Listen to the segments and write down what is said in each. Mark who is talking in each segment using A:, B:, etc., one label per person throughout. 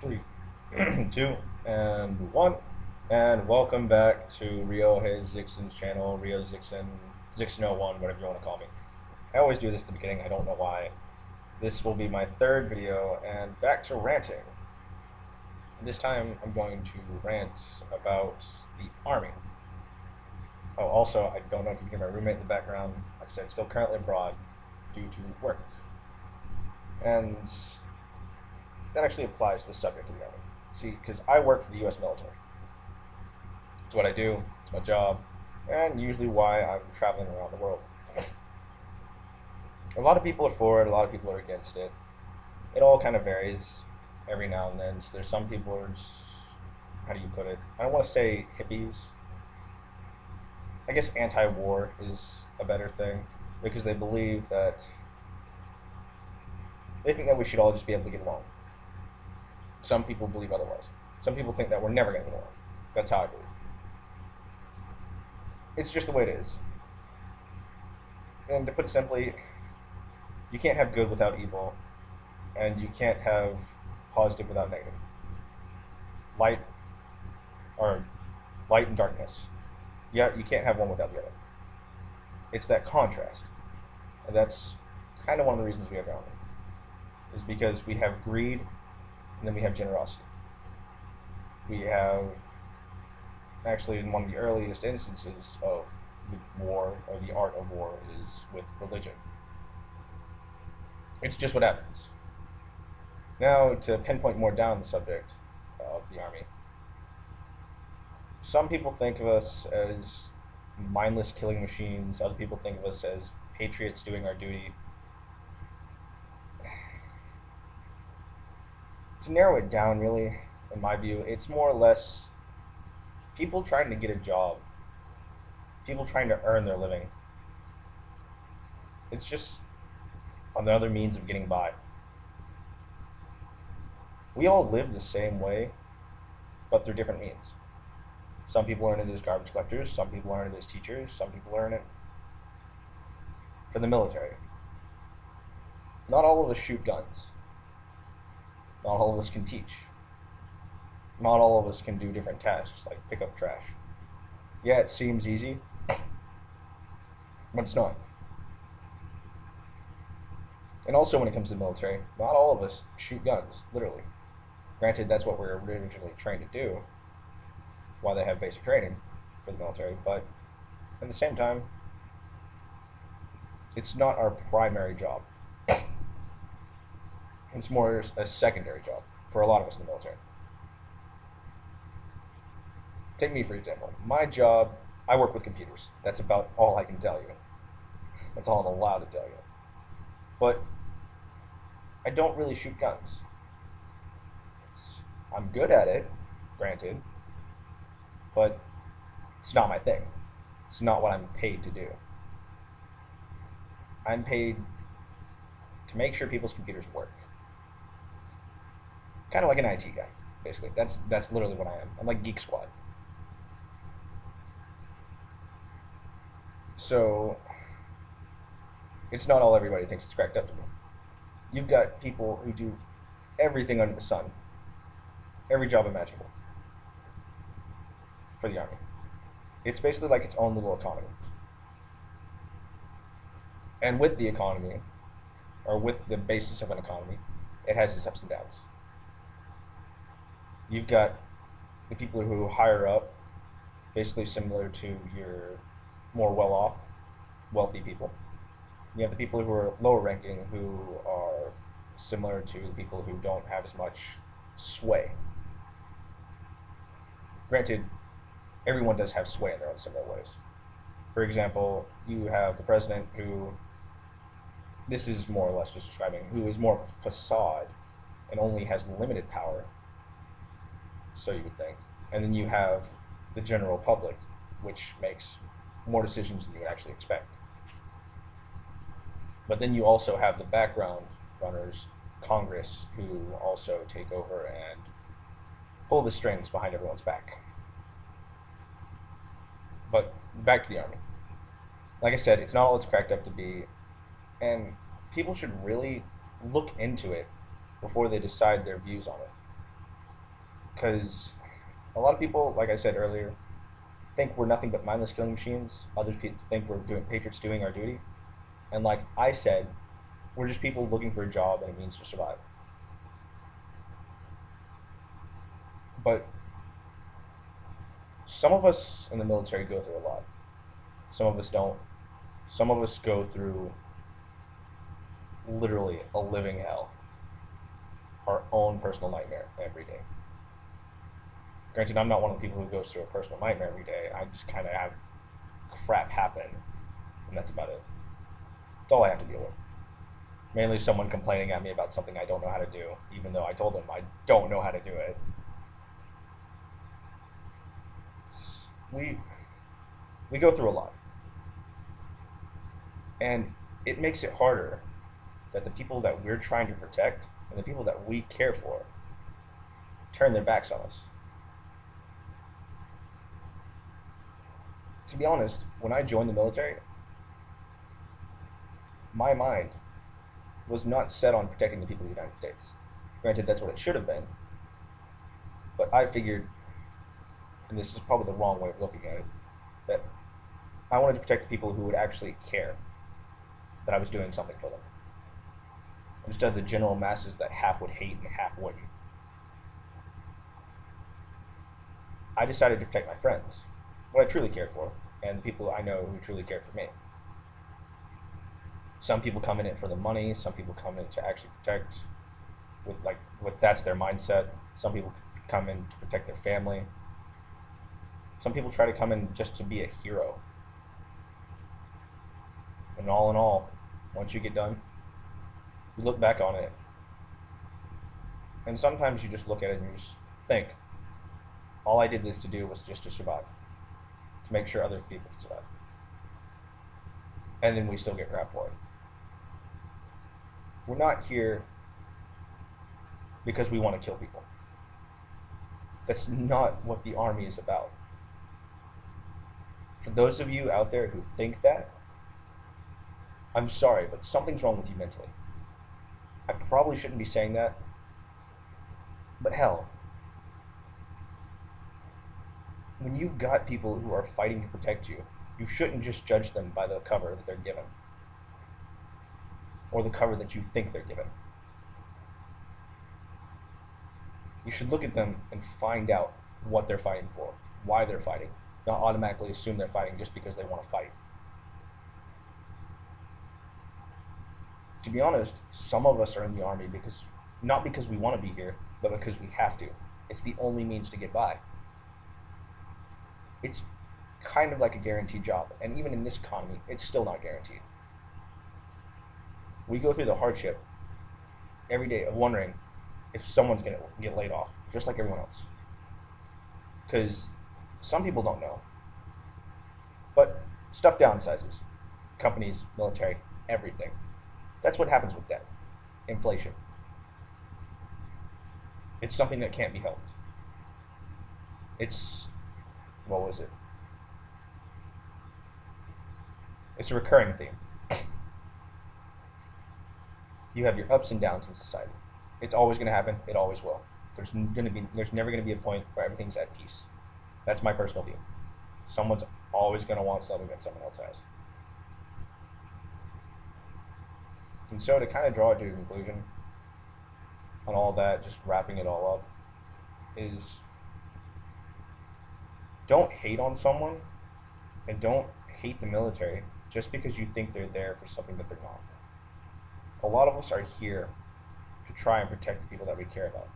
A: Three, two, and one. And welcome back to Ryohei Zixen's channel, Ryo Zixen, Zixen01, whatever you want to call me. I always do this at the beginning, I don't know why. This will be my third video, and back to ranting. This time I'm going to rant about the Army. Oh, also, I don't know if you can hear my roommate in the background. Like I said, still currently abroad due to work. And that actually applies to the subject of the Army. See, because I work for the U.S. military. It's what I do, it's my job, and usually why I'm traveling around the world. A lot of people are for it, a lot of people are against it. It all kind of varies every now and then. So there's some people who are just, how do you put it? I don't want to say hippies. I guess anti-war is a better thing because they believe that they think that we should all just be able to get along. Some people believe otherwise. Some people think that we're never going to get along. That's how I believe. It's just the way it is. And to put it simply, you can't have good without evil, and you can't have positive without negative. Light or light and darkness. Yeah, you can't have one without the other. It's that contrast, and that's kind of one of the reasons we have drowning, is because we have greed, and then we have generosity. We have actually in one of the earliest instances of the war or the art of war is with religion. It's just what happens. Now, to pinpoint more down the subject of the Army, some people think of us as mindless killing machines, other people think of us as patriots doing our duty. To narrow it down, really, in my view, it's more or less people trying to get a job, people trying to earn their living. It's just another means of getting by. We all live the same way, but through different means. Some people earn it as garbage collectors, some people earn it as teachers, some people earn it for the military. Not all of us shoot guns. Not all of us can teach. Not all of us can do different tasks like pick up trash. Yeah, it seems easy, but it's not. And also, when it comes to the military, not all of us shoot guns, literally. Granted, that's what we're originally trained to do, why they have basic training for the military, but at the same time, it's not our primary job. It's more a secondary job for a lot of us in the military. Take me, for example. My job, I work with computers. That's about all I can tell you. That's all I'm allowed to tell you. But I don't really shoot guns. I'm good at it, granted, but it's not my thing. It's not what I'm paid to do. I'm paid to make sure people's computers work. Kind of like an IT guy, basically. That's literally what I am. I'm like Geek Squad. So it's not all everybody thinks it's cracked up to be. You've got people who do everything under the sun, every job imaginable for the Army. It's basically like its own little economy. And with the economy, or with the basis of an economy, it has its ups and downs. You've got the people who hire up, basically similar to your more well-off, wealthy people. You have the people who are lower ranking who are similar to the people who don't have as much sway. Granted, everyone does have sway in their own similar ways. For example, you have the president who, this is more or less just describing, who is more facade and only has limited power, so you would think. And then you have the general public, which makes more decisions than you would actually expect. But then you also have the background runners, Congress, who also take over and pull the strings behind everyone's back. But back to the Army. Like I said, it's not all it's cracked up to be, and people should really look into it before they decide their views on it. Because a lot of people, like I said earlier, think we're nothing but mindless killing machines. Others think we're doing patriots doing our duty. And like I said, we're just people looking for a job and a means to survive. But some of us in the military go through a lot. Some of us don't. Some of us go through literally a living hell, our own personal nightmare every day. Granted, I'm not one of the people who goes through a personal nightmare every day. I just kind of have crap happen, and that's about it. That's all I have to deal with. Mainly someone complaining at me about something I don't know how to do, even though I told them I don't know how to do it. We we go through a lot, and it makes it harder that the people that we're trying to protect and the people that we care for turn their backs on us. To be honest, when I joined the military, my mind was not set on protecting the people of the United States. Granted, that's what it should have been, but I figured, and this is probably the wrong way of looking at it, that I wanted to protect the people who would actually care that I was doing something for them, instead of the general masses that half would hate and half wouldn't. I decided to protect my friends, what I truly cared for, and the people I know who truly cared for me. Some people come in it for the money. Some people come in to actually protect, with that's their mindset. Some people come in to protect their family. Some people try to come in just to be a hero. And all in all, once you get done, you look back on it, and sometimes you just look at it and you just think, all I did this to do was just to survive, to make sure other people could survive. And then we still get crap for it. We're not here because we want to kill people. That's not what the Army is about. For those of you out there who think that, I'm sorry, but something's wrong with you mentally. I probably shouldn't be saying that, but hell, when you've got people who are fighting to protect you, you shouldn't just judge them by the cover that they're given, or the cover that you think they're given. You should look at them and find out what they're fighting for, why they're fighting, not automatically assume they're fighting just because they want to fight. To be honest, some of us are in the Army not because we want to be here, but because we have to. It's the only means to get by. It's kind of like a guaranteed job, and even in this economy, it's still not guaranteed. We go through the hardship every day of wondering if someone's going to get laid off, just like everyone else. Because some people don't know. But stuff downsizes. Companies, military, everything. That's what happens with debt. Inflation. It's something that can't be helped. What was it? It's a recurring theme. You have your ups and downs in society. It's always going to happen. It always will. There's never going to be a point where everything's at peace. That's my personal view. Someone's always going to want something that someone else has. And so to kind of draw it to a conclusion on all that, just wrapping it all up, is don't hate on someone and don't hate the military just because you think they're there for something that they're not. A lot of us are here to try and protect the people that we care about,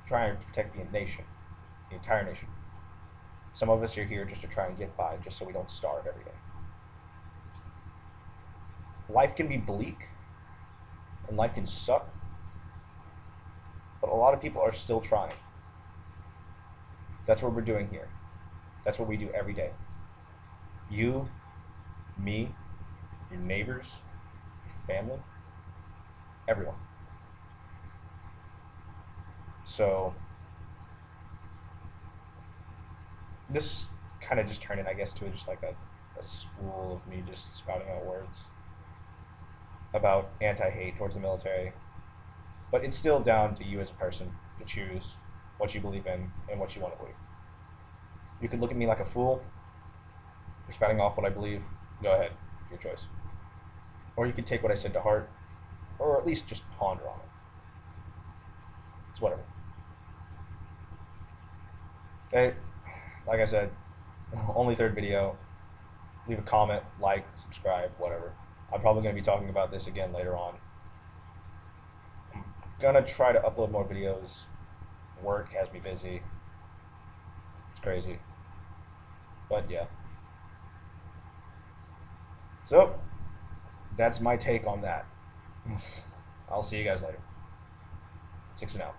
A: try and protect the nation, the entire nation. Some of us are here just to try and get by, just so we don't starve every day. Life can be bleak, and life can suck, but a lot of people are still trying. That's what we're doing here. That's what we do every day. You, me, your neighbors, your family, everyone. So this kind of just turned it, I guess, to just like a spool of me just spouting out words about anti-hate towards the military. But it's still down to you as a person to choose what you believe in and what you want to believe. You could look at me like a fool for spouting off what I believe. Go ahead, your choice. Or you could take what I said to heart, or at least just ponder on it. It's whatever. Hey, like I said, only third video. Leave a comment, like, subscribe, whatever. I'm probably going to be talking about this again later on. I'm gonna try to upload more videos. Work has me busy. It's crazy. But yeah. So, that's my take on that. I'll see you guys later. 6 and out.